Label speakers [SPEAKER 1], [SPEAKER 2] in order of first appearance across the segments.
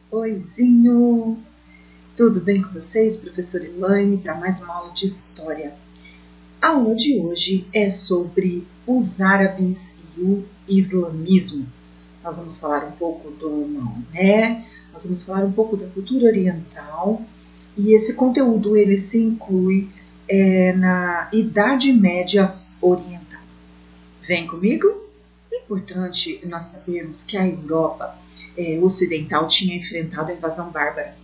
[SPEAKER 1] Oizinho! Tudo bem com vocês? Professora Elaine, para mais uma aula de História. A aula de hoje é sobre os árabes e o islamismo. Nós vamos falar um pouco do Maomé, nós vamos falar um pouco da cultura oriental, e esse conteúdo ele se inclui na Idade Média Oriental. Vem comigo? É importante nós sabermos que a Europa ocidental tinha enfrentado a invasão bárbara.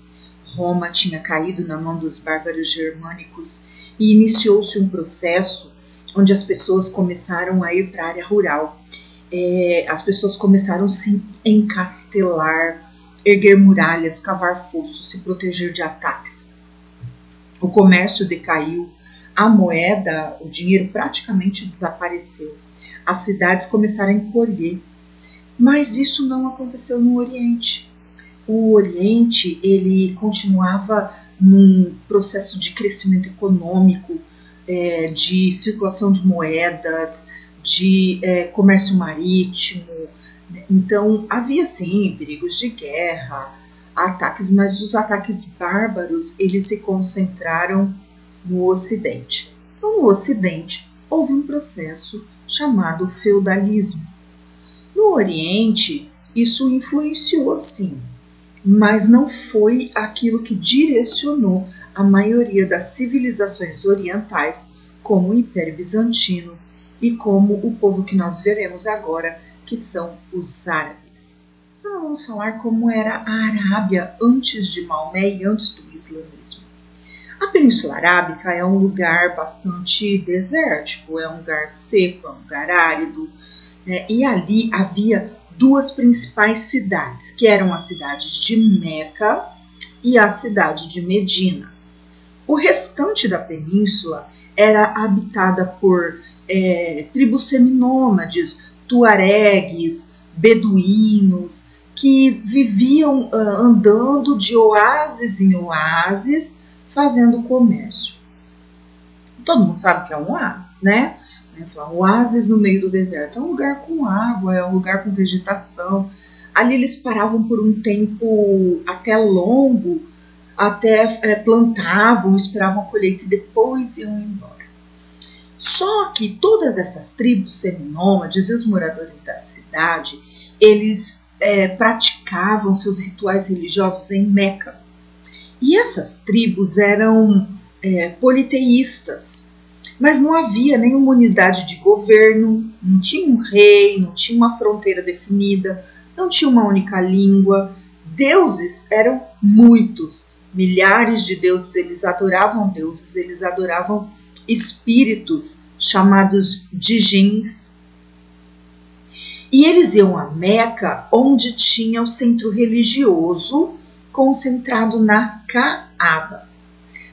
[SPEAKER 1] Roma tinha caído na mão dos bárbaros germânicos e iniciou-se um processo onde as pessoas começaram a ir para a área rural. As pessoas começaram a se encastelar, erguer muralhas, cavar fossos, se proteger de ataques. O comércio decaiu, a moeda, o dinheiro praticamente desapareceu. As cidades começaram a encolher. Mas isso não aconteceu no Oriente. O Oriente ele continuava num processo de crescimento econômico, de circulação de moedas, de comércio marítimo. Então havia sim perigos de guerra, ataques, mas os ataques bárbaros eles se concentraram no Ocidente. Então no Ocidente houve um processo chamado feudalismo. No Oriente, isso influenciou sim, mas não foi aquilo que direcionou a maioria das civilizações orientais, como o Império Bizantino e como o povo que nós veremos agora, que são os árabes. Então nós vamos falar como era a Arábia antes de Maomé e antes do islamismo. A Península Arábica é um lugar bastante desértico, é um lugar seco, é um lugar árido, e ali havia duas principais cidades, que eram as cidades de Meca e a cidade de Medina. O restante da península era habitada por tribos seminômades, tuaregues, beduínos, que viviam andando de oásis em oásis, fazendo comércio. Todo mundo sabe que é um oásis, né? Um oásis no meio do deserto. É um lugar com água, é um lugar com vegetação. Ali eles paravam por um tempo até longo, até plantavam, esperavam a colheita e depois iam embora. Só que todas essas tribos seminômades e os moradores da cidade, eles praticavam seus rituais religiosos em Meca. E essas tribos eram politeístas, mas não havia nenhuma unidade de governo, não tinha um rei, não tinha uma fronteira definida, não tinha uma única língua. Deuses eram muitos, milhares de deuses, eles adoravam espíritos chamados de djinns. E eles iam a Meca, onde tinha o centro religioso concentrado na Kaaba.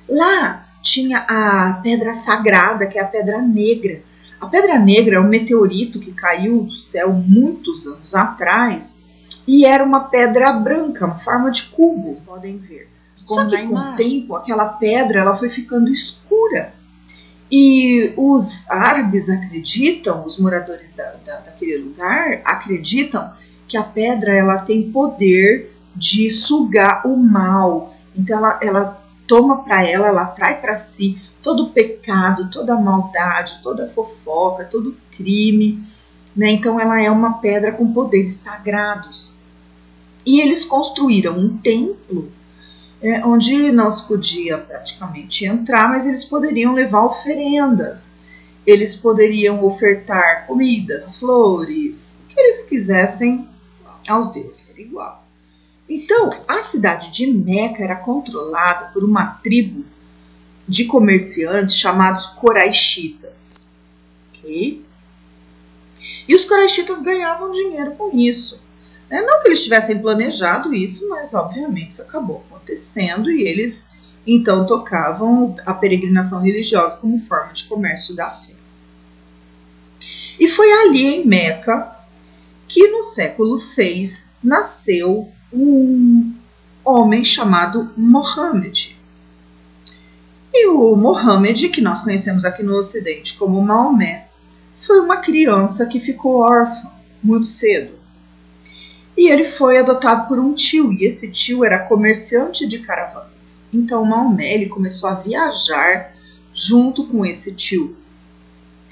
[SPEAKER 1] Lá tinha a pedra sagrada, que é a pedra negra. A pedra negra é um meteorito que caiu do céu muitos anos atrás e era uma pedra branca, uma forma de cubo, vocês podem ver. Só que com o tempo aquela pedra ela foi ficando escura. E os árabes acreditam, os moradores daquele lugar acreditam que a pedra ela tem poder de sugar o mal. Então ela toma para ela atrai para si todo o pecado, toda a maldade, toda a fofoca, todo o crime, né? Então ela é uma pedra com poderes sagrados. E eles construíram um templo onde não se podia praticamente entrar, mas eles poderiam levar oferendas, eles poderiam ofertar comidas, flores, o que eles quisessem aos deuses, igual. Então, a cidade de Meca era controlada por uma tribo de comerciantes chamados coraixitas. Okay? E os coraixitas ganhavam dinheiro com isso. Não que eles tivessem planejado isso, mas obviamente isso acabou acontecendo e eles então tocavam a peregrinação religiosa como forma de comércio da fé. E foi ali em Meca que no século VI nasceu um homem chamado Mohammed. E o Mohammed, que nós conhecemos aqui no Ocidente como Maomé, foi uma criança que ficou órfã muito cedo. E ele foi adotado por um tio, e esse tio era comerciante de caravanas. Então Maomé ele começou a viajar junto com esse tio.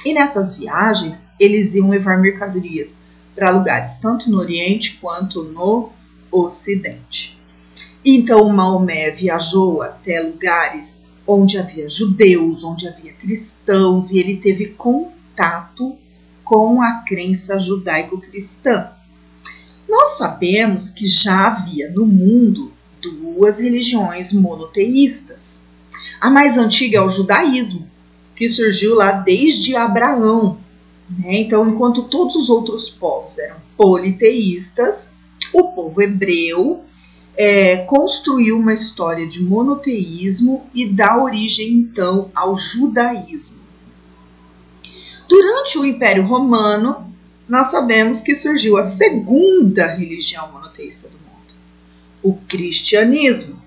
[SPEAKER 1] E nessas viagens, eles iam levar mercadorias para lugares tanto no Oriente quanto no Ocidente. Então Maomé viajou até lugares onde havia judeus, onde havia cristãos, e ele teve contato com a crença judaico-cristã. Nós sabemos que já havia no mundo duas religiões monoteístas. A mais antiga é o judaísmo, que surgiu lá desde Abraão. Então, enquanto todos os outros povos eram politeístas, o povo hebreu construiu uma história de monoteísmo e dá origem, então, ao judaísmo. Durante o Império Romano, nós sabemos que surgiu a segunda religião monoteísta do mundo, o cristianismo.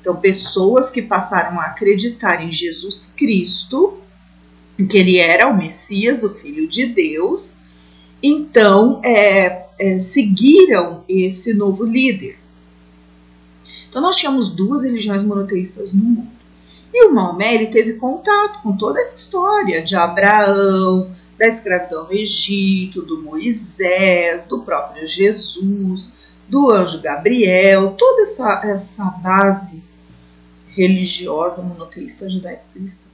[SPEAKER 1] Então, pessoas que passaram a acreditar em Jesus Cristo, que ele era o Messias, o Filho de Deus, então seguiram esse novo líder. Então, nós tínhamos duas religiões monoteístas no mundo. E o Maomé ele teve contato com toda essa história de Abraão, da escravidão no Egito, do Moisés, do próprio Jesus, do anjo Gabriel, toda essa base religiosa monoteísta judaico-cristã.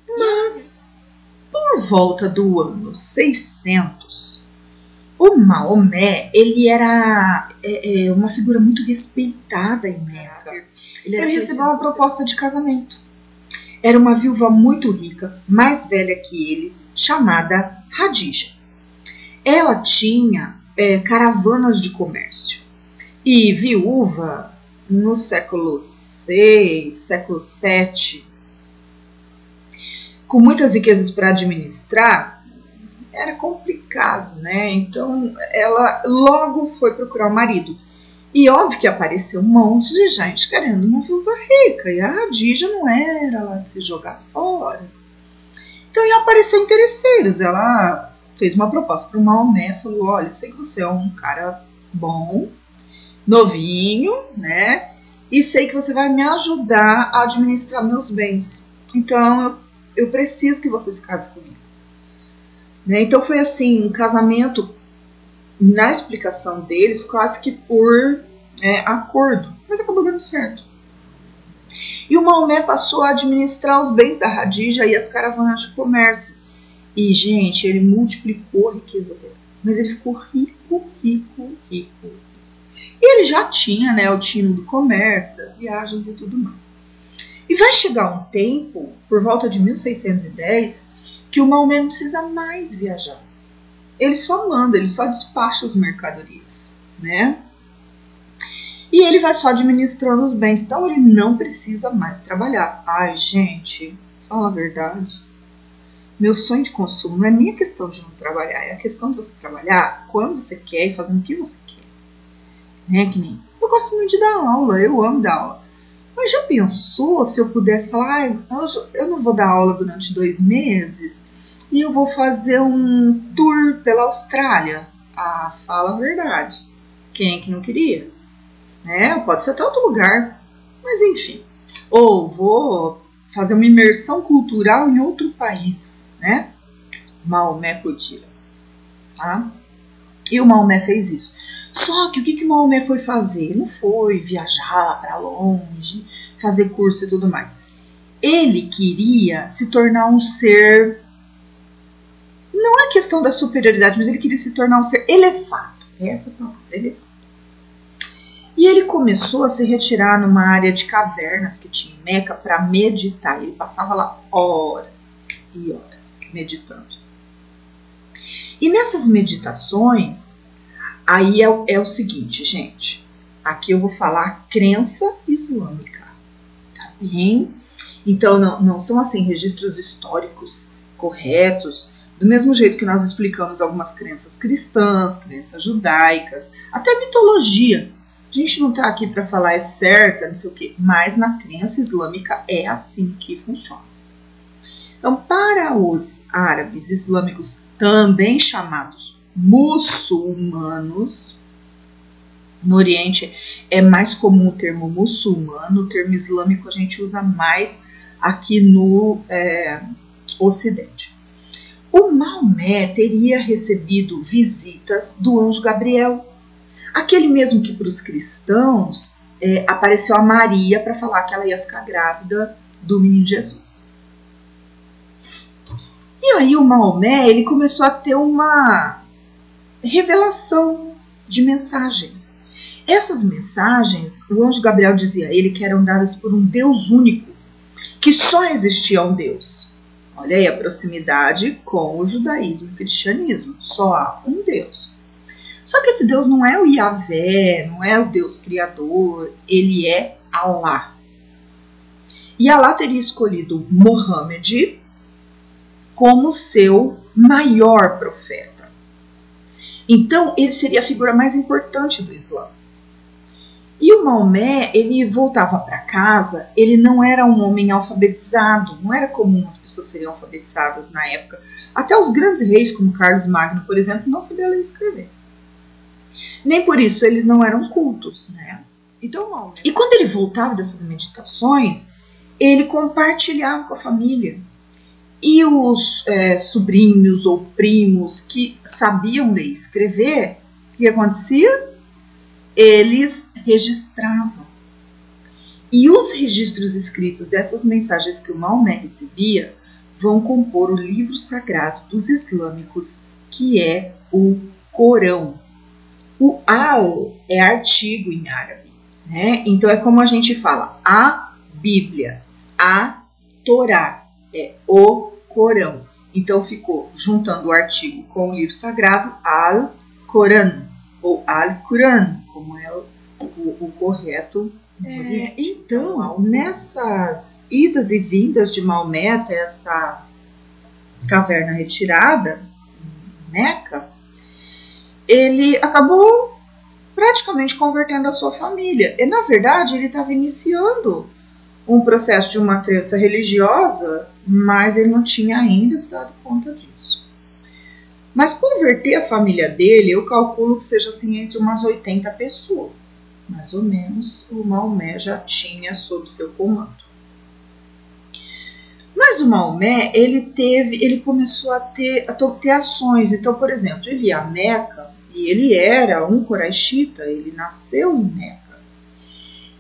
[SPEAKER 1] Mas, por volta do ano 600, o Maomé ele era uma figura muito respeitada em Meca. Ele recebeu uma proposta de casamento. Era uma viúva muito rica, mais velha que ele, chamada Hadija. Ela tinha caravanas de comércio. E viúva, no século VI, século VII, com muitas riquezas para administrar, era complicado, né? Então, ela logo foi procurar o marido. E óbvio que apareceu um monte de gente querendo uma viúva rica. E a Hadija não era lá de se jogar fora. Então, iam aparecer interesseiros. Ela fez uma proposta para o Maomé. Falou, olha, eu sei que você é um cara bom, novinho, né? E sei que você vai me ajudar a administrar meus bens. Então, eu preciso que você se case comigo. Né? Então, foi assim, um casamento, na explicação deles, quase que por acordo. Mas acabou dando certo. E o Maomé passou a administrar os bens da Hadija e as caravanas de comércio. E, gente, ele multiplicou a riqueza dele. Mas ele ficou rico, rico, rico. E ele já tinha, né, o tino do comércio, das viagens e tudo mais. E vai chegar um tempo, por volta de 1610, que o Maomé não precisa mais viajar. Ele só manda, ele só despacha as mercadorias, né? E ele vai só administrando os bens, então ele não precisa mais trabalhar. Ai, gente, fala a verdade. Meu sonho de consumo não é nem a questão de não trabalhar, é a questão de você trabalhar quando você quer e fazendo o que você quer. Né? Que nem eu gosto muito de dar aula, eu amo dar aula. Mas já pensou se eu pudesse falar, eu não vou dar aula durante 2 meses e eu vou fazer um tour pela Austrália? Ah, fala a verdade. Quem é que não queria? Né? Pode ser até outro lugar, mas enfim. Ou vou fazer uma imersão cultural em outro país, né? Maomé podia, tá? E o Maomé fez isso. Só que o que o Maomé foi fazer? Ele não foi viajar para longe, fazer curso e tudo mais. Ele queria se tornar um ser... Não é questão da superioridade, mas ele queria se tornar um ser elevado. Essa palavra, elevado. E ele começou a se retirar numa área de cavernas que tinha em Meca para meditar. Ele passava lá horas e horas meditando. E nessas meditações, aí é o seguinte, gente. Aqui eu vou falar crença islâmica, tá bem? Então não são assim registros históricos corretos, do mesmo jeito que nós explicamos algumas crenças cristãs, crenças judaicas, até mitologia. A gente não está aqui para falar é certa, não sei o quê, mas na crença islâmica é assim que funciona. Então, para os árabes islâmicos, também chamados muçulmanos, No Oriente é mais comum o termo muçulmano, o termo islâmico a gente usa mais aqui no Ocidente. O Maomé teria recebido visitas do anjo Gabriel, aquele mesmo que para os cristãos apareceu a Maria para falar que ela ia ficar grávida do menino Jesus. E aí o Maomé ele começou a ter uma revelação de mensagens. Essas mensagens, o anjo Gabriel dizia a ele que eram dadas por um Deus único, que só existia um Deus. Olha aí a proximidade com o judaísmo e o cristianismo, só há um Deus. Só que esse Deus não é o Yahvé, não é o Deus criador, ele é Alá. E Alá teria escolhido Mohammed como seu maior profeta. Então, ele seria a figura mais importante do Islã. E o Maomé, ele voltava para casa, ele não era um homem alfabetizado, não era comum as pessoas serem alfabetizadas na época. Até os grandes reis, como Carlos Magno, por exemplo, não sabiam ler e escrever. Nem por isso eles não eram cultos, né? Então, Maomé. E quando ele voltava dessas meditações, ele compartilhava com a família. E os sobrinhos ou primos que sabiam ler e escrever, o que acontecia? Eles registravam. E os registros escritos dessas mensagens que o Maomé recebia vão compor o livro sagrado dos islâmicos, que é o Corão. O al é artigo em árabe, né? Então é como a gente fala, a Bíblia, a Torá, é o Corão. Então ficou juntando o artigo com o livro sagrado, al-Coran, ou al-Quran, como é o correto. Então, nessas idas e vindas de Maomé até essa caverna retirada, em Meca, ele acabou praticamente convertendo a sua família. E, na verdade, ele estava iniciando um processo de uma crença religiosa, mas ele não tinha ainda se dado conta disso. Mas converter a família dele, eu calculo que seja assim entre umas 80 pessoas. Mais ou menos o Maomé já tinha sob seu comando. Mas o Maomé, ele começou a ter ações. Então, por exemplo, ele ia a Meca, e ele era um Quraishita, ele nasceu em Meca.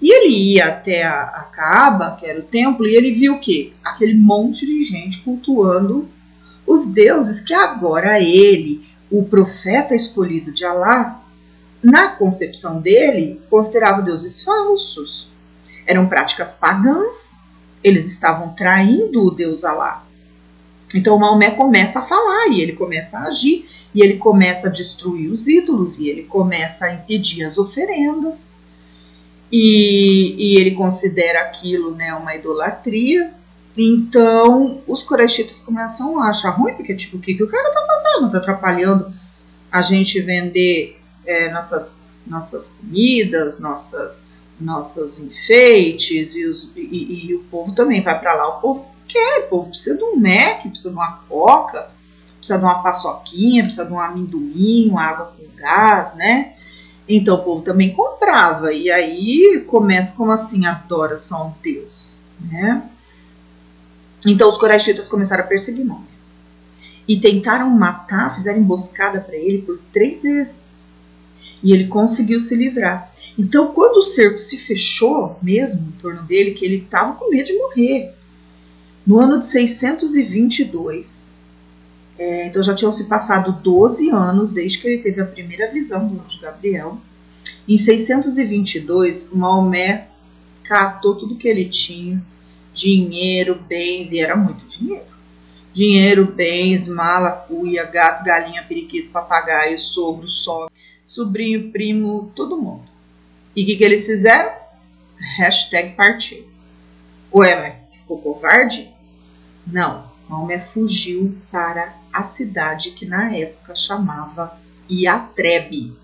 [SPEAKER 1] E ele ia até a Kaaba, que era o templo, e ele viu o quê? Aquele monte de gente cultuando os deuses que agora ele, o profeta escolhido de Alá, na concepção dele, considerava deuses falsos. Eram práticas pagãs, eles estavam traindo o Deus Alá. Então o Maomé começa a falar, e ele começa a agir, e ele começa a destruir os ídolos, e ele começa a impedir as oferendas, e ele considera aquilo, né, uma idolatria. Então os Quraishitas começam a achar ruim, porque tipo, o que o cara tá fazendo? Tá atrapalhando a gente vender nossas comidas, nossos enfeites, e o povo também vai para lá. O povo quer, o povo precisa de um Mac, precisa de uma coca, precisa de uma paçoquinha, precisa de um amendoim, uma água com gás, né? Então o povo também comprava, e aí começa como assim, adora só um Deus, né? Então os Quraishitas começaram a perseguir Maomé e tentaram matar, fizeram emboscada para ele por 3 vezes. E ele conseguiu se livrar. Então, quando o cerco se fechou mesmo em torno dele, que ele estava com medo de morrer, no ano de 622, então já tinham se passado 12 anos desde que ele teve a primeira visão do anjo Gabriel. Em 622, o Maomé catou tudo que ele tinha, dinheiro, bens, e era muito dinheiro. Dinheiro, bens, mala, cuia, gato, galinha, periquito, papagaio, sogro, sogra, sobrinho, primo, todo mundo. E o que eles fizeram? #partiu. Ué, mas ficou covarde? Não, Maomé fugiu para a cidade que na época chamava Yatreb.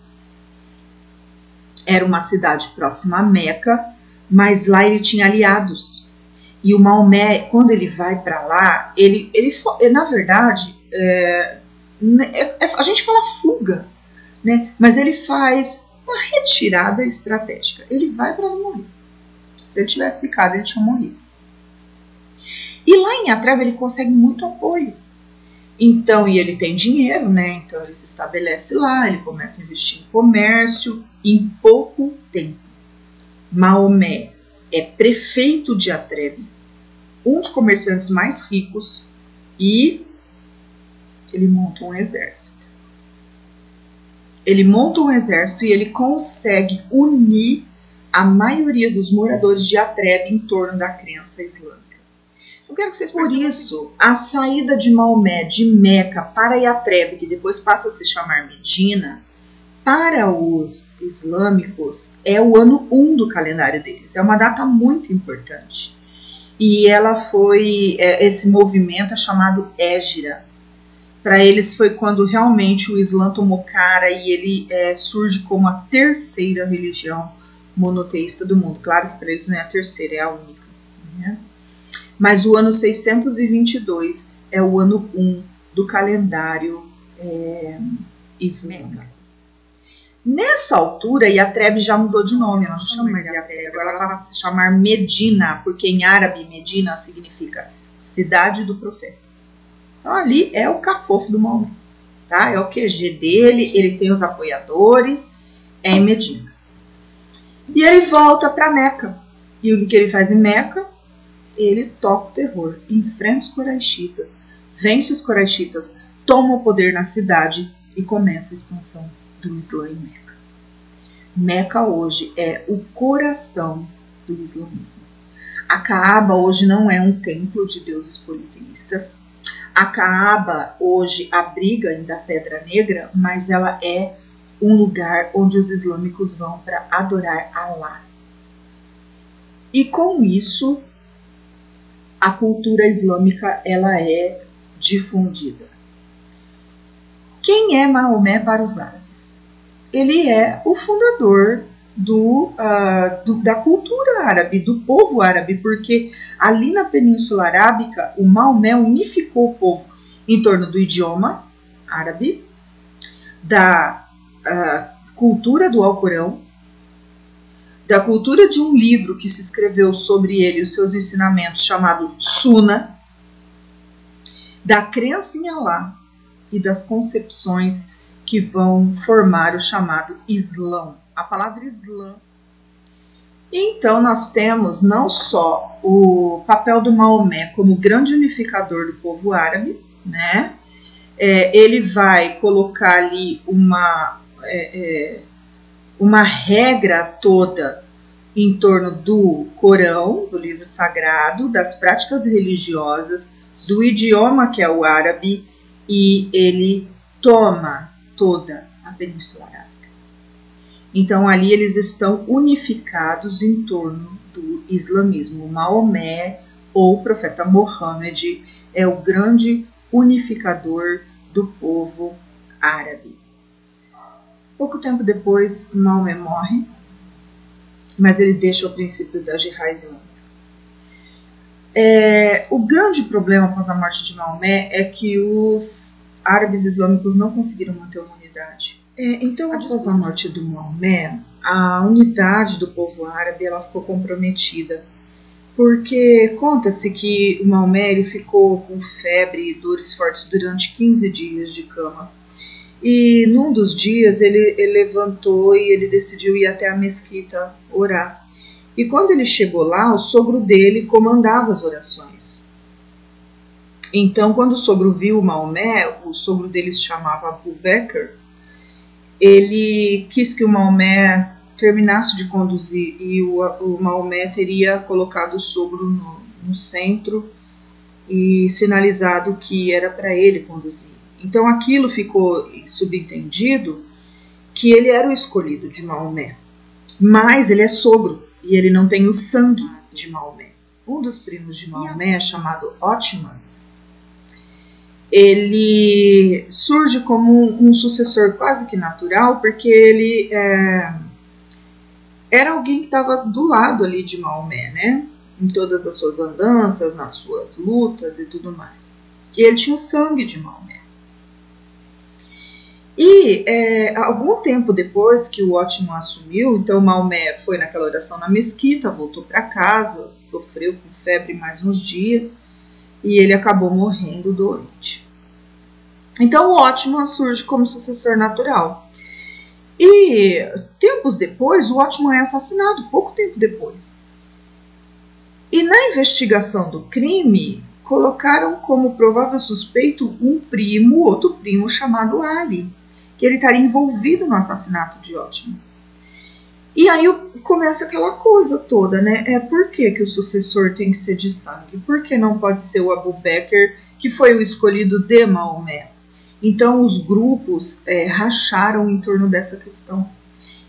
[SPEAKER 1] Era uma cidade próxima a Meca, mas lá ele tinha aliados. E o Maomé, quando ele vai para lá, ele na verdade, a gente fala fuga, né? Mas ele faz uma retirada estratégica. Ele vai para não morrer. Se ele tivesse ficado, ele tinha morrido. E lá em Atrebe ele consegue muito apoio. Então, e ele tem dinheiro, né? Então ele se estabelece lá, ele começa a investir em comércio. Em pouco tempo, Maomé é prefeito de Atrebe, um dos comerciantes mais ricos, e ele monta um exército. Ele monta um exército e ele consegue unir a maioria dos moradores de Atrebe em torno da crença islâmica. Eu quero que vocês percebam. Por isso, a saída de Maomé de Meca para Atrebe, que depois passa a se chamar Medina, para os islâmicos é o ano 1 do calendário deles. É uma data muito importante. E ela foi, esse movimento é chamado Hégira. Para eles foi quando realmente o Islã tomou cara e ele surge como a terceira religião monoteísta do mundo. Claro que para eles não é a terceira, é a única, né? Mas o ano 622 é o ano 1 do calendário islâmico. Nessa altura, Atrebe já mudou de nome, ela não chama mais Atrebe, agora ela passa a se chamar Medina, porque em árabe Medina significa cidade do profeta. Então ali é o cafofo do Maomé, tá? É o QG dele, ele tem os apoiadores, é em Medina. E ele volta para Meca. E o que ele faz em Meca? Ele toca o terror, enfrenta os Quraishitas, vence os Quraishitas, toma o poder na cidade e começa a expansão do Islã em Meca. Meca hoje é o coração do islamismo. A Kaaba hoje não é um templo de deuses politeístas. A Kaaba hoje abriga ainda a Pedra Negra, mas ela é um lugar onde os islâmicos vão para adorar Allah. E com isso, a cultura islâmica ela é difundida. Quem é Maomé para os árabes? Ele é o fundador da cultura árabe, do povo árabe, porque ali na Península Arábica, o Maomé unificou o povo em torno do idioma árabe, da cultura do Alcorão, da cultura de um livro que se escreveu sobre ele e os seus ensinamentos, chamado Sunna, da crença em Allah e das concepções que vão formar o chamado Islã, a palavra Islã. Então nós temos não só o papel do Maomé como grande unificador do povo árabe, né? Ele vai colocar ali uma regra toda em torno do Corão, do livro sagrado, das práticas religiosas, do idioma que é o árabe, e ele toma toda a Península Arábica. Então ali eles estão unificados em torno do islamismo. Maomé, ou o profeta Mohammed, é o grande unificador do povo árabe. Pouco tempo depois, Maomé morre, mas ele deixa o princípio da Jihad islâmica. O grande problema após a morte de Maomé é que os árabes islâmicos não conseguiram manter uma unidade. Então, após a morte do Maomé, a unidade do povo árabe ela ficou comprometida, porque conta-se que o Maomé ele ficou com febre e dores fortes durante 15 dias de cama. E num dos dias ele levantou e ele decidiu ir até a mesquita orar. E quando ele chegou lá, o sogro dele comandava as orações. Então, quando o sogro viu o Maomé, o sogro dele se chamava Abu Bakr, ele quis que o Maomé terminasse de conduzir e o Maomé teria colocado o sogro no centro e sinalizado que era para ele conduzir. Então aquilo ficou subentendido que ele era o escolhido de Maomé, mas ele é sogro e ele não tem o sangue de Maomé. Um dos primos de Maomé, chamado Otman, ele surge como um sucessor quase que natural, porque ele era alguém que estava do lado ali de Maomé, né? Em todas as suas andanças, nas suas lutas e tudo mais. E ele tinha o sangue de Maomé. E algum tempo depois que o Otman assumiu, então Maomé foi naquela oração na mesquita, voltou para casa, sofreu com febre mais uns dias e ele acabou morrendo doente. Então o Otman surge como sucessor natural. E tempos depois, o Otman é assassinado, pouco tempo depois. E na investigação do crime, colocaram como provável suspeito outro primo chamado Ali, que ele estaria envolvido no assassinato de Otman. E aí começa aquela coisa toda, né? Por que o sucessor tem que ser de sangue? Por que não pode ser o Abu Bakr, que foi o escolhido de Maomé? Então os grupos racharam em torno dessa questão.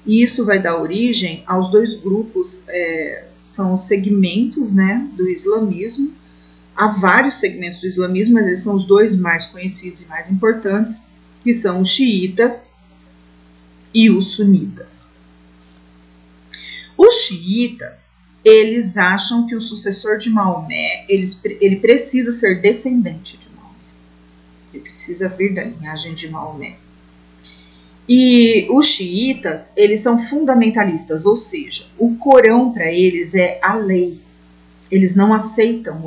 [SPEAKER 1] E isso vai dar origem aos dois grupos, são segmentos, né, do islamismo. Há vários segmentos do islamismo, mas eles são os dois mais conhecidos e mais importantes, que são os xiitas e os sunitas. Os xiitas, eles acham que o sucessor de Maomé, ele precisa ser descendente de Maomé. Ele precisa vir da linhagem de Maomé. E os xiitas, eles são fundamentalistas, ou seja, o Corão para eles é a lei. Eles não aceitam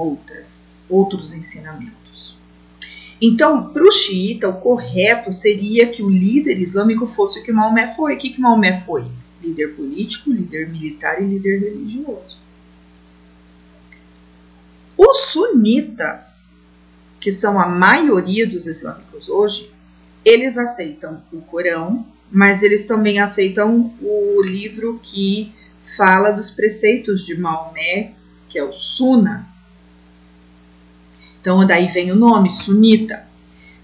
[SPEAKER 1] outros ensinamentos. Então, para o xiita, o correto seria que o líder islâmico fosse o que Maomé foi. O que Maomé foi? Líder político, líder militar e líder religioso. Os sunitas, que são a maioria dos islâmicos hoje, eles aceitam o Corão, mas eles também aceitam o livro que fala dos preceitos de Maomé, que é o Sunna. Então, daí vem o nome, sunita.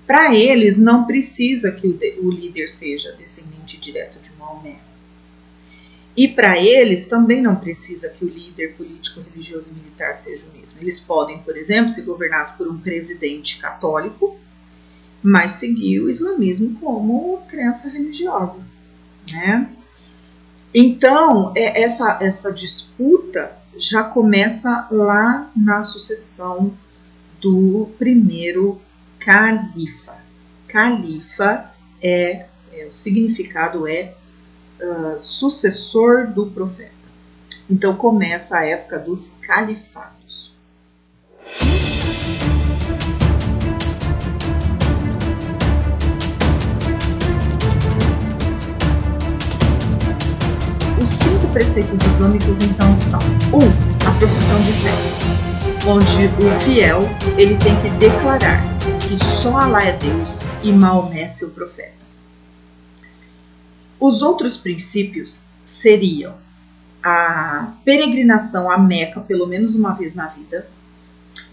[SPEAKER 1] Para eles, não precisa que o líder seja descendente direto de Maomé. E para eles, também não precisa que o líder político, religioso e militar seja o mesmo. Eles podem, por exemplo, ser governados por um presidente católico, mas seguir o islamismo como crença religiosa, né? Então, essa disputa já começa lá na sucessão do primeiro califa. Califa o significado é sucessor do profeta. Então começa a época dos califados. Os 5 preceitos islâmicos então são: 1. A profissão de fé, onde o fiel ele tem que declarar que só Alá é Deus e Maomé seu profeta. Os outros princípios seriam a peregrinação a Meca pelo menos uma vez na vida.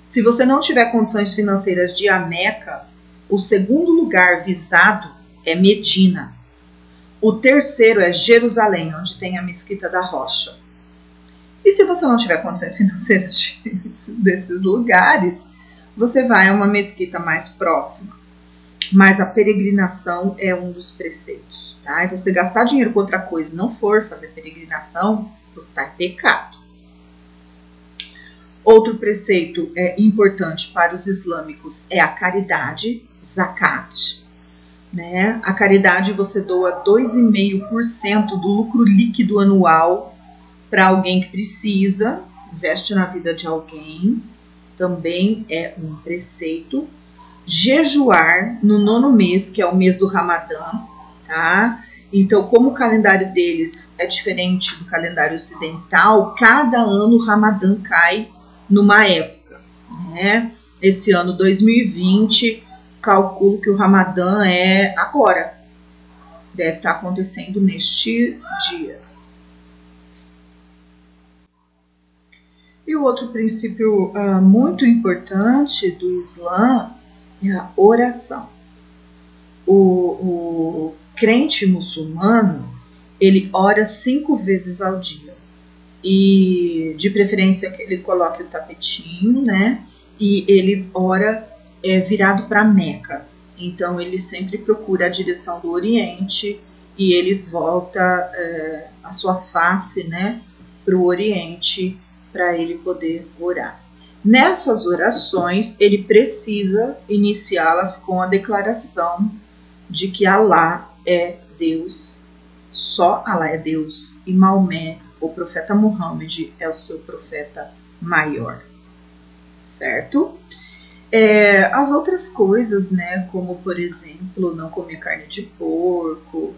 [SPEAKER 1] Se você não tiver condições financeiras de ir a Meca, o segundo lugar visado é Medina. O terceiro é Jerusalém, onde tem a Mesquita da Rocha. E se você não tiver condições financeiras desses lugares, você vai a uma mesquita mais próxima. Mas a peregrinação é um dos preceitos. Tá? Então, se você gastar dinheiro com outra coisa e não for fazer peregrinação, você está em pecado. Outro preceito importante para os islâmicos é a caridade, zakat. Né? A caridade você doa 2,5% do lucro líquido anual para alguém que precisa, investe na vida de alguém, também é um preceito. Jejuar no 9º mês, que é o mês do Ramadã, tá? Então, como o calendário deles é diferente do calendário ocidental, cada ano o Ramadã cai numa época, né? Esse ano 2020, calculo que o Ramadã é agora. Deve estar acontecendo nestes dias. E o outro princípio muito importante do Islã é a oração. O crente muçulmano, ele ora 5 vezes ao dia. E de preferência que ele coloque o tapetinho, né? E ele ora virado para Meca. Então ele sempre procura a direção do Oriente e ele volta a sua face, né, para o Oriente para ele poder orar. Nessas orações ele precisa iniciá-las com a declaração de que Alá é Deus, só Alá é Deus, e Maomé, o profeta Muhammad, é o seu profeta maior, certo? As outras coisas, né, como por exemplo, não comer carne de porco,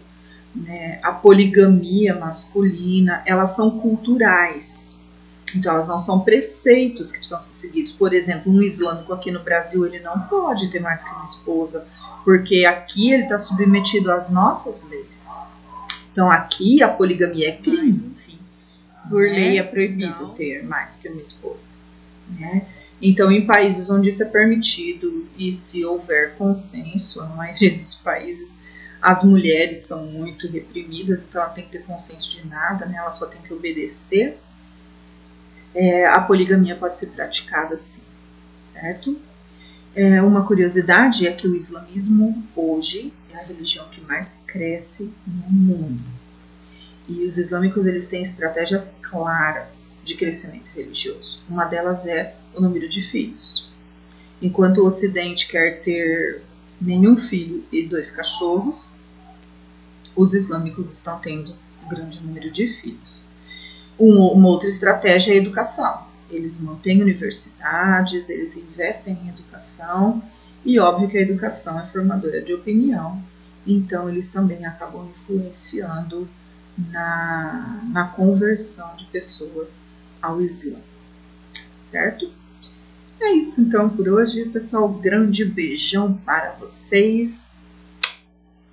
[SPEAKER 1] né, a poligamia masculina, elas são culturais. Então, elas não são preceitos que precisam ser seguidos. Por exemplo, um islâmico aqui no Brasil, ele não pode ter mais que uma esposa, porque aqui ele está submetido às nossas leis. Então, aqui a poligamia é crime. Mas, enfim, por lei é proibido ter mais que uma esposa, né? Então, em países onde isso é permitido e se houver consenso, a maioria dos países, as mulheres são muito reprimidas, então ela tem que ter consenso de nada, né? Ela só tem que obedecer. A poligamia pode ser praticada assim, certo? Uma curiosidade é que o islamismo hoje é a religião que mais cresce no mundo. E os islâmicos, eles têm estratégias claras de crescimento religioso. Uma delas é o número de filhos. Enquanto o Ocidente quer ter nenhum filho e 2 cachorros, os islâmicos estão tendo um grande número de filhos. Uma outra estratégia é a educação. Eles mantêm universidades, eles investem em educação, e óbvio que a educação é formadora de opinião, então eles também acabam influenciando na conversão de pessoas ao Islã, certo? É isso então por hoje, pessoal. Grande beijão para vocês.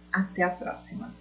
[SPEAKER 1] Até a próxima.